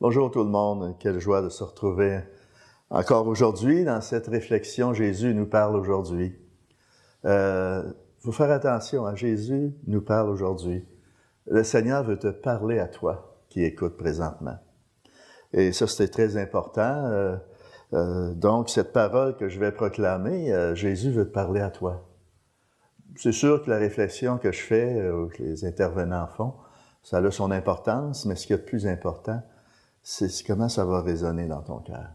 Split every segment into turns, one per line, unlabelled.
Bonjour tout le monde, quelle joie de se retrouver encore aujourd'hui dans cette réflexion. Jésus nous parle aujourd'hui. Faut faire attention, hein? Jésus nous parle aujourd'hui. Le Seigneur veut te parler à toi qui écoutes présentement. Et ça, c'est très important. Donc, cette parole que je vais proclamer, Jésus veut te parler à toi. C'est sûr que la réflexion que je fais, ou que les intervenants font, ça a son importance, mais ce qui est le plus important, c'est comment ça va résonner dans ton cœur.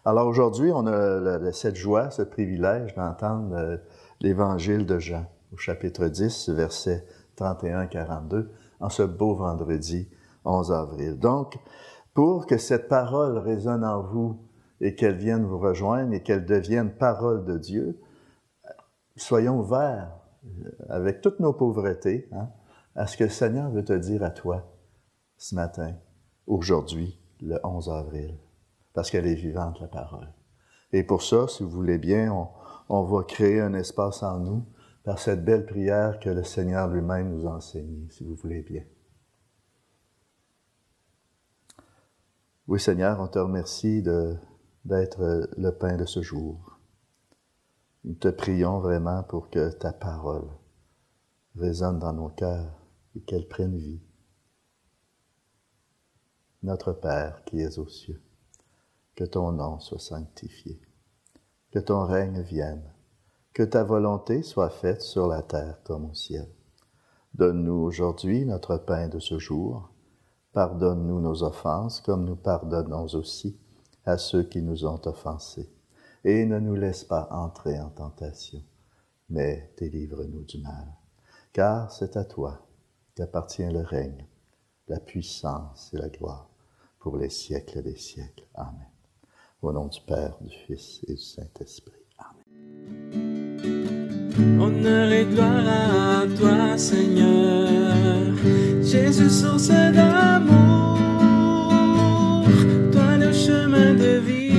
Alors aujourd'hui, on a cette joie, ce privilège d'entendre l'Évangile de Jean, au chapitre 10, versets 31-42, en ce beau vendredi 11 avril. Donc, pour que cette parole résonne en vous et qu'elle vienne vous rejoindre et qu'elle devienne parole de Dieu, soyons ouverts avec toutes nos pauvretés, à ce que le Seigneur veut te dire à toi ce matin, aujourd'hui, le 11 avril, parce qu'elle est vivante, la parole. Et pour ça, si vous voulez bien, on va créer un espace en nous par cette belle prière que le Seigneur lui-même nous a enseignée, si vous voulez bien. Oui, Seigneur, on te remercie d'être le pain de ce jour. Nous te prions vraiment pour que ta parole résonne dans nos cœurs et qu'elle prenne vie. Notre Père qui es aux cieux, que ton nom soit sanctifié, que ton règne vienne, que ta volonté soit faite sur la terre comme au ciel. Donne-nous aujourd'hui notre pain de ce jour. Pardonne-nous nos offenses comme nous pardonnons aussi à ceux qui nous ont offensés. Et ne nous laisse pas entrer en tentation, mais délivre-nous du mal. Car c'est à toi qu'appartient le règne, la puissance et la gloire, pour les siècles des siècles. Amen. Au nom du Père, du Fils et du Saint-Esprit. Amen.
Honneur et gloire à toi, Seigneur, Jésus, source d'amour, toi le chemin de vie,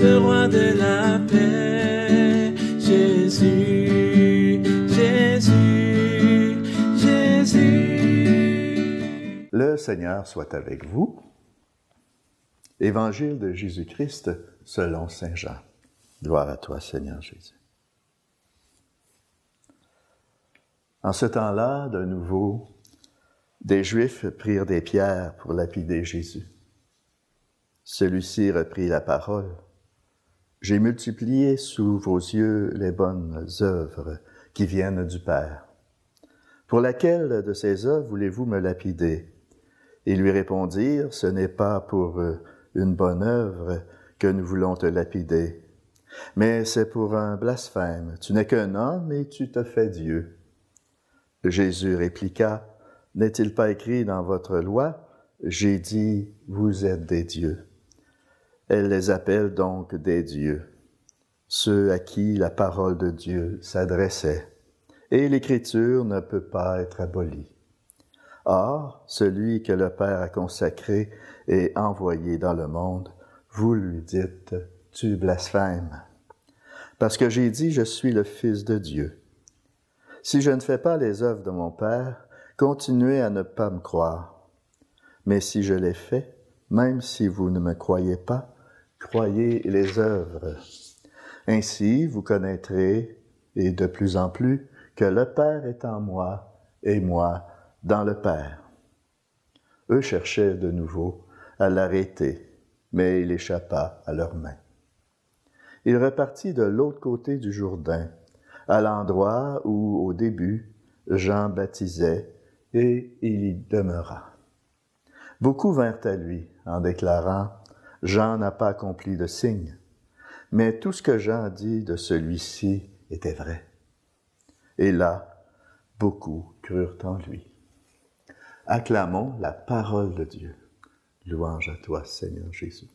le roi de la paix, Jésus, Jésus, Jésus.
Le Seigneur soit avec vous. Évangile de Jésus-Christ selon saint Jean. Gloire à toi, Seigneur Jésus. En ce temps-là, de nouveau, des Juifs prirent des pierres pour lapider Jésus. Celui-ci reprit la parole. « J'ai multiplié sous vos yeux les bonnes œuvres qui viennent du Père. Pour laquelle de ces œuvres voulez-vous me lapider? » Ils lui répondirent, « Ce n'est pas pour une bonne œuvre que nous voulons te lapider, mais c'est pour un blasphème. Tu n'es qu'un homme et tu te fais Dieu. » Jésus répliqua, « N'est-il pas écrit dans votre loi, j'ai dit, vous êtes des dieux. » Elle les appelle donc des dieux, ceux à qui la parole de Dieu s'adressait, et l'Écriture ne peut pas être abolie. Or, celui que le Père a consacré et envoyé dans le monde, vous lui dites, tu blasphèmes. Parce que j'ai dit, je suis le Fils de Dieu. Si je ne fais pas les œuvres de mon Père, continuez à ne pas me croire. Mais si je les fais, même si vous ne me croyez pas, croyez les œuvres. Ainsi, vous connaîtrez, et de plus en plus, que le Père est en moi, et moi dans le Père. Eux cherchaient de nouveau à l'arrêter, mais il échappa à leurs mains. Il repartit de l'autre côté du Jourdain, à l'endroit où, au début, Jean baptisait, et il y demeura. Beaucoup vinrent à lui, en déclarant, « Jean n'a pas accompli de signe, mais tout ce que Jean a dit de celui-ci était vrai. » Et là, beaucoup crurent en lui. Acclamons la parole de Dieu. Louange à toi, Seigneur Jésus.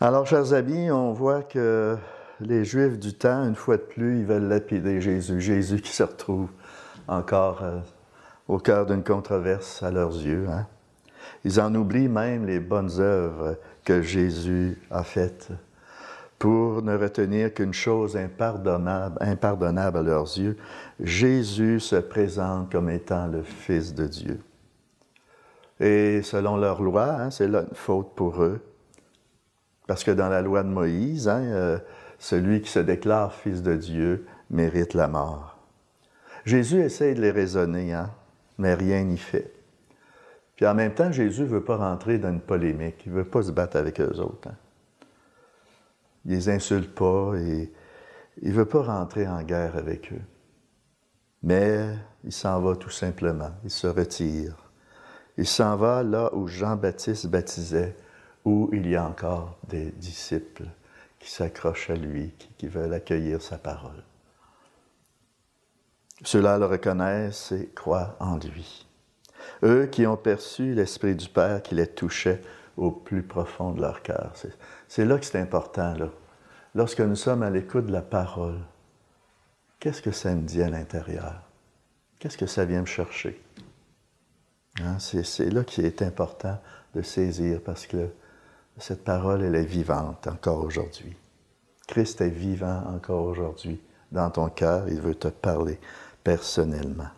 Alors, chers amis, on voit que les Juifs du temps, une fois de plus, ils veulent lapider Jésus. Jésus qui se retrouve encore au cœur d'une controverse à leurs yeux. Ils en oublient même les bonnes œuvres que Jésus a faites pour ne retenir qu'une chose impardonnable à leurs yeux. Jésus se présente comme étant le Fils de Dieu. Et selon leur loi, c'est là une faute pour eux. Parce que dans la loi de Moïse, celui qui se déclare Fils de Dieu mérite la mort. Jésus essaye de les raisonner, mais rien n'y fait. Puis en même temps, Jésus ne veut pas rentrer dans une polémique. Il ne veut pas se battre avec eux autres. Il ne les insulte pas et il ne veut pas rentrer en guerre avec eux. Mais il s'en va tout simplement. Il se retire. Il s'en va là où Jean-Baptiste baptisait, où il y a encore des disciples qui s'accrochent à lui, qui veulent accueillir sa parole. Ceux-là le reconnaissent et croient en lui. Eux qui ont perçu l'Esprit du Père qui les touchait au plus profond de leur cœur. C'est là que c'est important, là. Lorsque nous sommes à l'écoute de la parole, qu'est-ce que ça me dit à l'intérieur? Qu'est-ce que ça vient me chercher? C'est là qu'il est important de saisir, parce que cette parole, elle est vivante encore aujourd'hui. Christ est vivant encore aujourd'hui. Dans ton cœur, il veut te parler personnellement.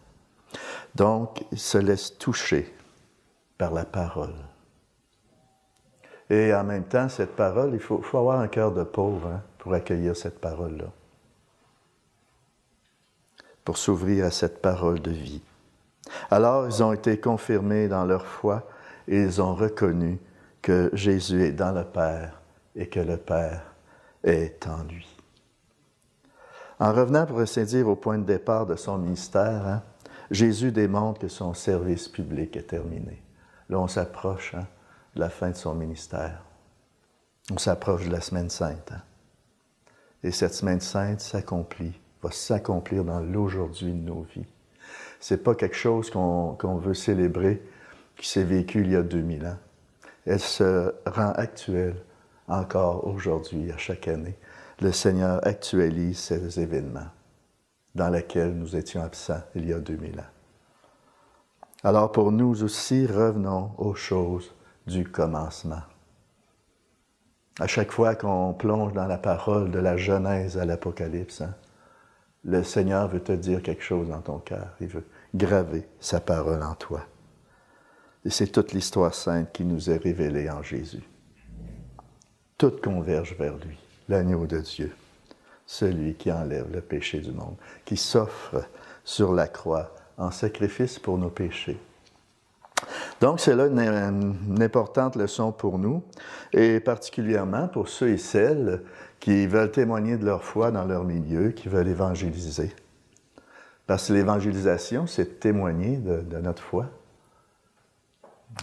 Donc, il se laisse toucher par la parole. Et en même temps, cette parole, il faut avoir un cœur de pauvre pour accueillir cette parole-là. Pour s'ouvrir à cette parole de vie. Alors, ils ont été confirmés dans leur foi et ils ont reconnu que Jésus est dans le Père et que le Père est en lui. En revenant, pour ainsi dire, au point de départ de son ministère, Jésus démontre que son service public est terminé. Là, on s'approche de la fin de son ministère. On s'approche de la Semaine Sainte. Et cette Semaine Sainte va s'accomplir dans l'aujourd'hui de nos vies. C'est pas quelque chose qu'on veut célébrer, qui s'est vécu il y a 2000 ans. Elle se rend actuelle encore aujourd'hui, à chaque année. Le Seigneur actualise ces événements dans lesquels nous étions absents il y a 2000 ans. Alors pour nous aussi, revenons aux choses du commencement. À chaque fois qu'on plonge dans la parole de la Genèse à l'Apocalypse, le Seigneur veut te dire quelque chose dans ton cœur. Il veut graver sa parole en toi. Et c'est toute l'histoire sainte qui nous est révélée en Jésus. Tout converge vers lui, l'agneau de Dieu, celui qui enlève le péché du monde, qui s'offre sur la croix en sacrifice pour nos péchés. Donc, c'est là une importante leçon pour nous, et particulièrement pour ceux et celles qui veulent témoigner de leur foi dans leur milieu, qui veulent évangéliser. Parce que l'évangélisation, c'est témoigner de notre foi.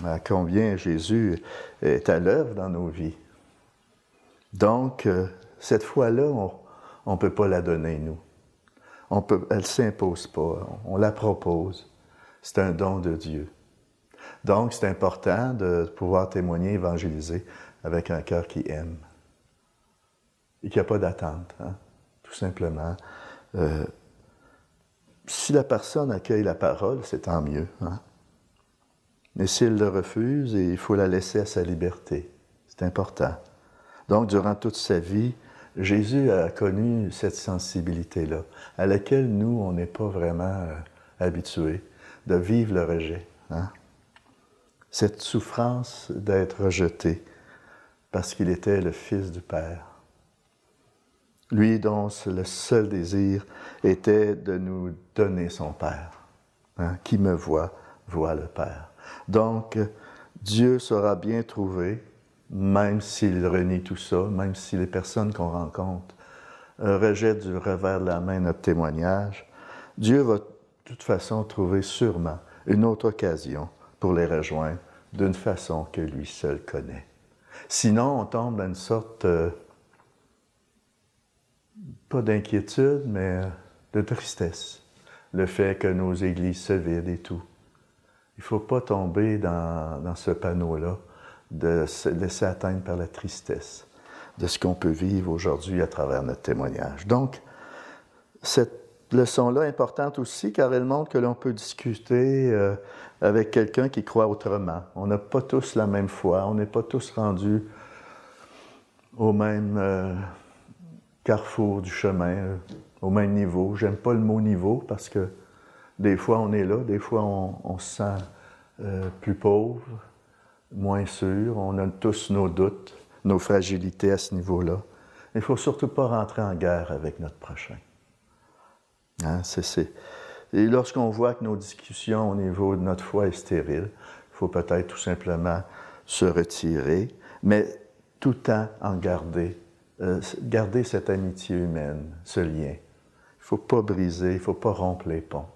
À combien Jésus est à l'œuvre dans nos vies. Donc, cette foi-là, on ne peut pas la donner, nous. Elle ne s'impose pas, on la propose. C'est un don de Dieu. Donc, c'est important de pouvoir témoigner, évangéliser avec un cœur qui aime. Et qui n'a pas d'attente, tout simplement. Si la personne accueille la parole, c'est tant mieux. Mais s'il le refuse, il faut la laisser à sa liberté. C'est important. Donc, durant toute sa vie, Jésus a connu cette sensibilité-là, à laquelle nous, on n'est pas vraiment habitués, de vivre le rejet. Cette souffrance d'être rejeté parce qu'il était le Fils du Père. Lui dont le seul désir était de nous donner son Père. Qui me voit, voit le Père. Donc, Dieu saura bien trouver, même s'il renie tout ça, même si les personnes qu'on rencontre rejettent du revers de la main notre témoignage, Dieu va de toute façon trouver sûrement une autre occasion pour les rejoindre d'une façon que lui seul connaît. Sinon, on tombe dans une sorte, pas d'inquiétude, mais de tristesse. Le fait que nos églises se vident et tout. Il ne faut pas tomber dans ce panneau-là, de se laisser atteindre par la tristesse de ce qu'on peut vivre aujourd'hui à travers notre témoignage. Donc, cette leçon-là est importante aussi, car elle montre que l'on peut discuter avec quelqu'un qui croit autrement. On n'a pas tous la même foi, on n'est pas tous rendus au même carrefour du chemin, au même niveau. J'aime pas le mot niveau parce que des fois on est là, des fois on se sent plus pauvre, moins sûr. On a tous nos doutes, nos fragilités à ce niveau-là. Il ne faut surtout pas rentrer en guerre avec notre prochain. Hein, Et lorsqu'on voit que nos discussions au niveau de notre foi est stérile, il faut peut-être tout simplement se retirer, mais tout le temps en garder cette amitié humaine, ce lien. Il ne faut pas briser, il ne faut pas rompre les ponts.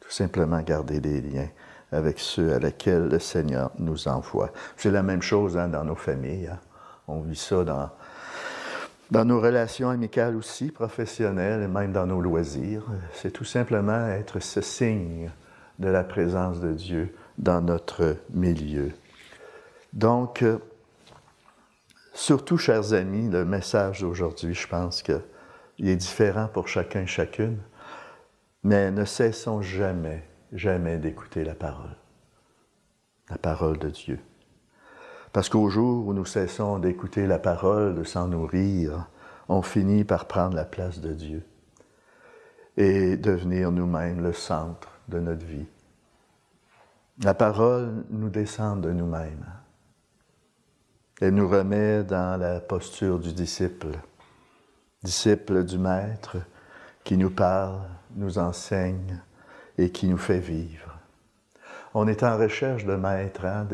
Tout simplement garder des liens avec ceux à lesquels le Seigneur nous envoie. C'est la même chose dans nos familles. Hein. On vit ça dans nos relations amicales aussi, professionnelles, et même dans nos loisirs. C'est tout simplement être ce signe de la présence de Dieu dans notre milieu. Donc, surtout, chers amis, le message d'aujourd'hui, je pense qu'il est différent pour chacun et chacune, mais ne cessons jamais, jamais d'écouter la parole de Dieu. Parce qu'au jour où nous cessons d'écouter la parole, de s'en nourrir, on finit par prendre la place de Dieu et devenir nous-mêmes le centre de notre vie. La parole nous descend de nous-mêmes. Elle nous remet dans la posture du disciple du Maître qui nous parle, nous enseigne et qui nous fait vivre. On est en recherche de maîtres, hein,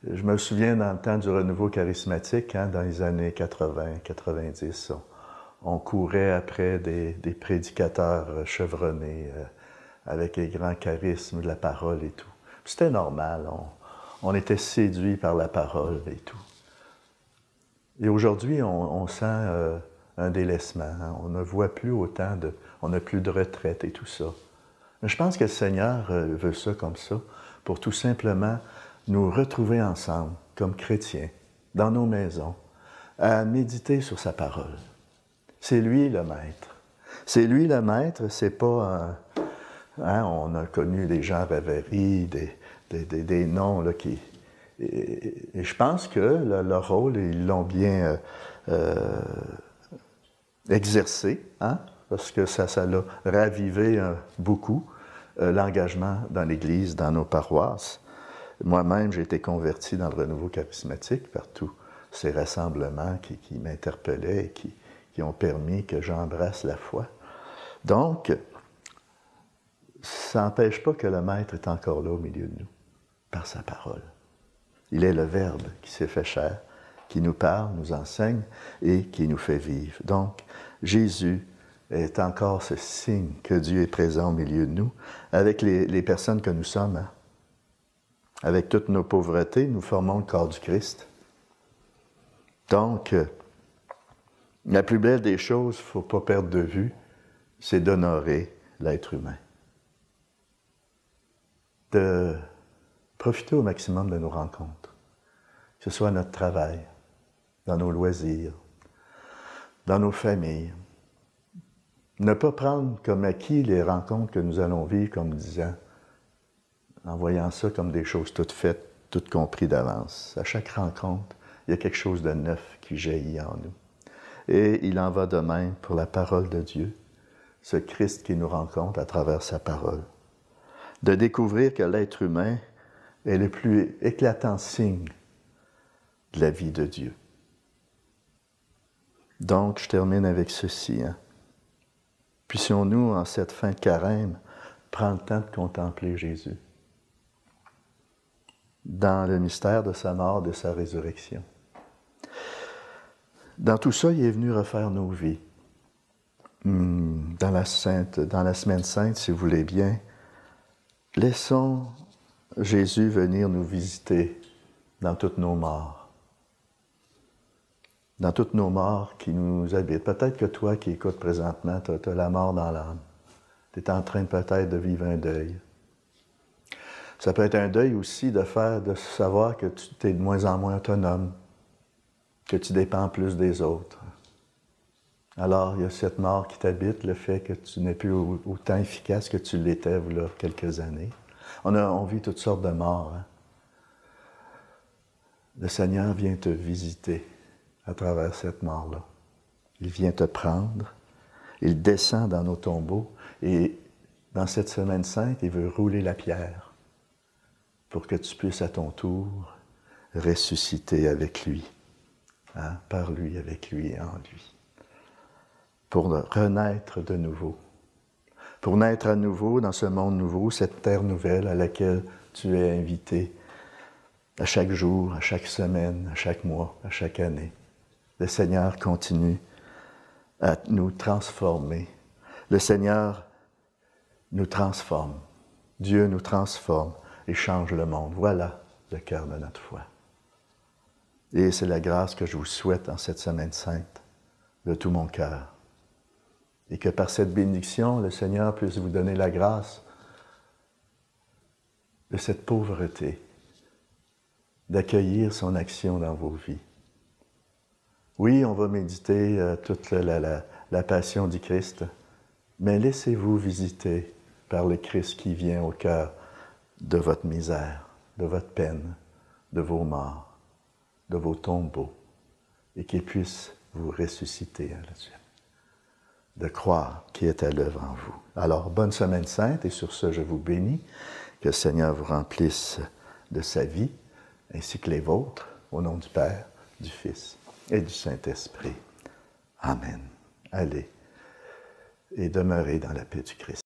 je me souviens dans le temps du renouveau charismatique, hein, dans les années 80, 90, on courait après des prédicateurs chevronnés avec les grands charismes de la parole et tout. Puis c'était normal, on était séduits par la parole et tout. Et aujourd'hui, on sent un délaissement, hein, on ne voit plus on n'a plus de retraite et tout ça. Mais je pense que le Seigneur veut ça comme ça, pour tout simplement nous retrouver ensemble, comme chrétiens, dans nos maisons, à méditer sur sa parole. C'est lui le Maître. C'est lui le Maître, c'est pas hein, on a connu des gens rêveries, des noms là, qui... Et je pense que leur rôle, ils l'ont bien exercé, hein, parce que ça l'a ravivé beaucoup, l'engagement dans l'Église, dans nos paroisses. Moi-même, j'ai été converti dans le renouveau charismatique par tous ces rassemblements qui m'interpellaient et qui ont permis que j'embrasse la foi. Donc, ça n'empêche pas que le Maître est encore là au milieu de nous, par sa parole. Il est le Verbe qui s'est fait chair, qui nous parle, nous enseigne et qui nous fait vivre. Donc, Jésus est encore ce signe que Dieu est présent au milieu de nous, avec les personnes que nous sommes. Hein? Avec toutes nos pauvretés, nous formons le corps du Christ. Donc, la plus belle des choses, il ne faut pas perdre de vue, c'est d'honorer l'être humain. De profiter au maximum de nos rencontres, que ce soit notre travail, dans nos loisirs, dans nos familles. Ne pas prendre comme acquis les rencontres que nous allons vivre comme disant, en voyant ça comme des choses toutes faites, toutes comprises d'avance. À chaque rencontre, il y a quelque chose de neuf qui jaillit en nous. Et il en va de même pour la parole de Dieu, ce Christ qui nous rencontre à travers sa parole. De découvrir que l'être humain est le plus éclatant signe de la vie de Dieu. Donc, je termine avec ceci. Hein. Puissions-nous, en cette fin de carême, prendre le temps de contempler Jésus dans le mystère de sa mort, de sa résurrection. Dans tout ça, il est venu refaire nos vies. Dans la semaine sainte, si vous voulez bien, laissons Jésus venir nous visiter dans toutes nos morts. Dans toutes nos morts qui nous habitent. Peut-être que toi qui écoutes présentement, tu as la mort dans l'âme. Tu es en train peut-être de vivre un deuil. Ça peut être un deuil aussi de savoir que tu es de moins en moins autonome, que tu dépends plus des autres. Alors, il y a cette mort qui t'habite, le fait que tu n'es plus autant efficace que tu l'étais il y a quelques années. On vit toutes sortes de morts. Hein? Le Seigneur vient te visiter à travers cette mort-là. Il vient te prendre, il descend dans nos tombeaux et dans cette semaine sainte, il veut rouler la pierre pour que tu puisses à ton tour ressusciter avec lui, hein, par lui, avec lui et en lui, pour renaître de nouveau, pour naître à nouveau dans ce monde nouveau, cette terre nouvelle à laquelle tu es invité à chaque jour, à chaque semaine, à chaque mois, à chaque année. Le Seigneur continue à nous transformer. Le Seigneur nous transforme. Dieu nous transforme et change le monde. Voilà le cœur de notre foi. Et c'est la grâce que je vous souhaite en cette semaine sainte, de tout mon cœur. Et que par cette bénédiction, le Seigneur puisse vous donner la grâce de cette pauvreté, d'accueillir son action dans vos vies. Oui, on va méditer toute la passion du Christ, mais laissez-vous visiter par le Christ qui vient au cœur de votre misère, de votre peine, de vos morts, de vos tombeaux, et qu'il puisse vous ressusciter là-dessus, de croire qu'il est à l'œuvre en vous. Alors, bonne semaine sainte, et sur ce, je vous bénis, que le Seigneur vous remplisse de sa vie, ainsi que les vôtres, au nom du Père, du Fils et du Saint-Esprit. Amen. Allez, et demeurez dans la paix du Christ.